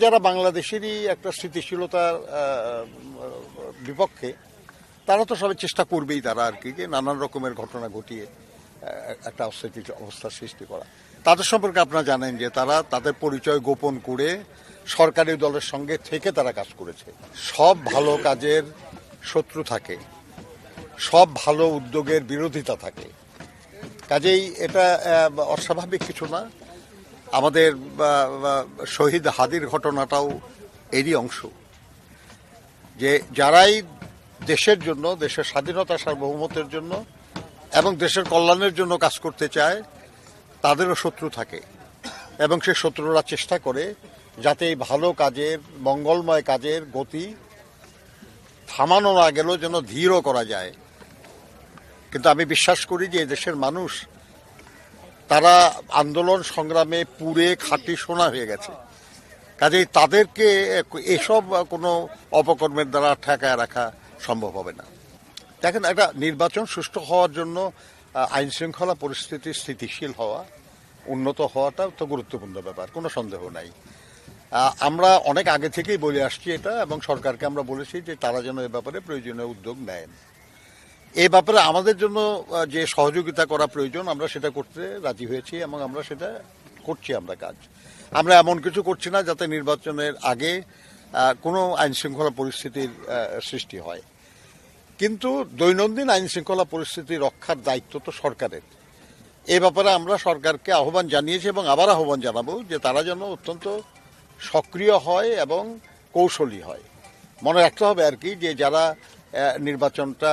যারা বাংলাদেশেরই একটা স্থিতিশীলতার বিপক্ষে তারা তো সবাই চেষ্টা করবেই, তারা আর কি যে নানান রকমের ঘটনা ঘটিয়ে একটা অস্থিতিশীল অবস্থার সৃষ্টি করা। তাদের সম্পর্কে আপনারা জানেন যে তারা তাদের পরিচয় গোপন করে সরকারি দলের সঙ্গে থেকে তারা কাজ করেছে। সব ভালো কাজের শত্রু থাকে, সব ভালো উদ্যোগের বিরোধিতা থাকে, কাজেই এটা অস্বাভাবিক কিছু না। আমাদের শহীদ হাদির ঘটনাটাও এরই অংশ, যে যারাই দেশের জন্য, দেশের স্বাধীনতা সার্বভৌমত্বের জন্য এবং দেশের কল্যাণের জন্য কাজ করতে চায় তাদেরও শত্রু থাকে, এবং সে শত্রুরা চেষ্টা করে যাতে এই ভালো কাজের, মঙ্গলময় কাজের গতি থামানো না গেলেও যেন ধীরও করা যায়। কিন্তু আমি বিশ্বাস করি যে দেশের মানুষ তারা আন্দোলন সংগ্রামে পুড়ে খাঁটি সোনা হয়ে গেছে, কাজেই তাদেরকে এসব কোনো অপকর্মের দ্বারা ঠেকায় রাখা সম্ভব হবে না। দেখেন, একটা নির্বাচন সুষ্ঠু হওয়ার জন্য আইন শৃঙ্খলা পরিস্থিতি স্থিতিশীল হওয়া, উন্নত হওয়াটা তো গুরুত্বপূর্ণ ব্যাপার, কোনো সন্দেহ নাই। আমরা অনেক আগে থেকেই বলে আসছি এটা, এবং সরকারকে আমরা বলেছি যে তারা যেন এ ব্যাপারে প্রয়োজনীয় উদ্যোগ নেন। এই ব্যাপারে আমাদের জন্য যে সহযোগিতা করা প্রয়োজন আমরা সেটা করতে রাজি হয়েছি, এবং আমরা সেটা করছি। কাজ আমরা এমন কিছু করছি না যাতে নির্বাচনের আগে কোনো আইন শৃঙ্খলা পরিস্থিতির সৃষ্টি হয়, কিন্তু দৈনন্দিন আইন শৃঙ্খলা পরিস্থিতি রক্ষার দায়িত্ব তো সরকারের। এ ব্যাপারে আমরা সরকারকে আহ্বান জানিয়েছি এবং আবার আহ্বান জানাবো যে তারা যেন অত্যন্ত সক্রিয় হয় এবং কৌশলী হয়। মনে রাখতে হবে আর কি যে যারা নির্বাচনটা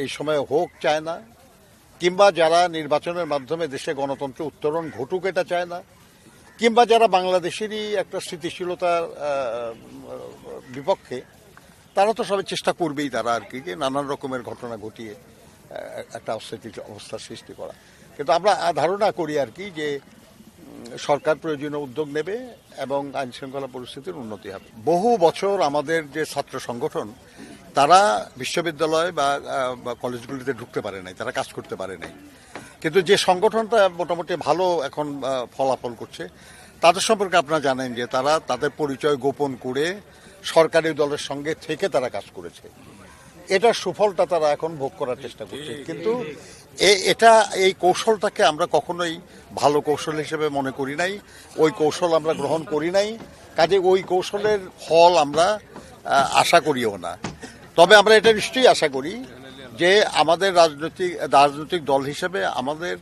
এই সময় হোক চায় না, কিংবা যারা নির্বাচনের মাধ্যমে দেশে গণতন্ত্র উত্তরণ ঘটুক এটা চায় না, কিংবা যারা বাংলাদেশেরই একটা স্থিতিশীলতার বিপক্ষে, তারা তো সবাই চেষ্টা করবেই, তারা আর কি যে নানান রকমের ঘটনা ঘটিয়ে একটা অস্থিতিশীল অবস্থার সৃষ্টি করা। কিন্তু আমরা ধারণা করি আর কি যে সরকার প্রয়োজনীয় উদ্যোগ নেবে এবং আইন শৃঙ্খলা পরিস্থিতির উন্নতি হবে। বহু বছর আমাদের যে ছাত্র সংগঠন তারা বিশ্ববিদ্যালয় বা কলেজগুলিতে ঢুকতে পারে নাই, তারা কাজ করতে পারে নাই, কিন্তু যে সংগঠনটা মোটামুটি ভালো এখন ফলাফল করছে তাদের সম্পর্কে আপনারা জানেন যে তারা তাদের পরিচয় গোপন করে সরকারি দলের সঙ্গে থেকে তারা কাজ করেছে। এটার সুফলটা তারা এখন ভোগ করার চেষ্টা করছে, কিন্তু এই কৌশলটাকে আমরা কখনোই ভালো কৌশল হিসেবে মনে করি নাই, ওই কৌশল আমরা গ্রহণ করি নাই, কাজে ওই কৌশলের ফল আমরা আশা করিও না। তবে আমরা এটা নিশ্চয়ই আশা করি যে আমাদের রাজনৈতিক দল হিসেবে আমাদের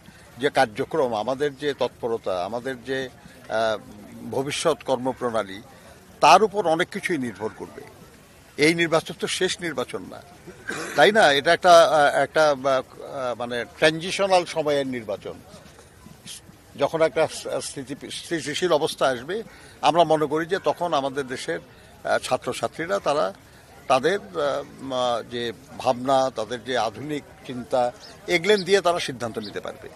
যে কার্যক্রম, আমাদের যে তৎপরতা, আমাদের যে ভবিষ্যৎ কর্মপ্রণালী, তার উপর অনেক কিছুই নির্ভর করবে। এই নির্বাচন তো শেষ নির্বাচন না, তাই না? এটা একটা মানে ট্রানজিশনাল সময়ের নির্বাচন। যখন একটা স্থিতিশীল অবস্থা আসবে আমরা মনে করি যে তখন আমাদের দেশের ছাত্রছাত্রীরা তারা তাদের যে ভাবনা, তাদের যে আধুনিক চিন্তা, এগুলো দিয়ে তারা সিদ্ধান্ত নিতে পারবে।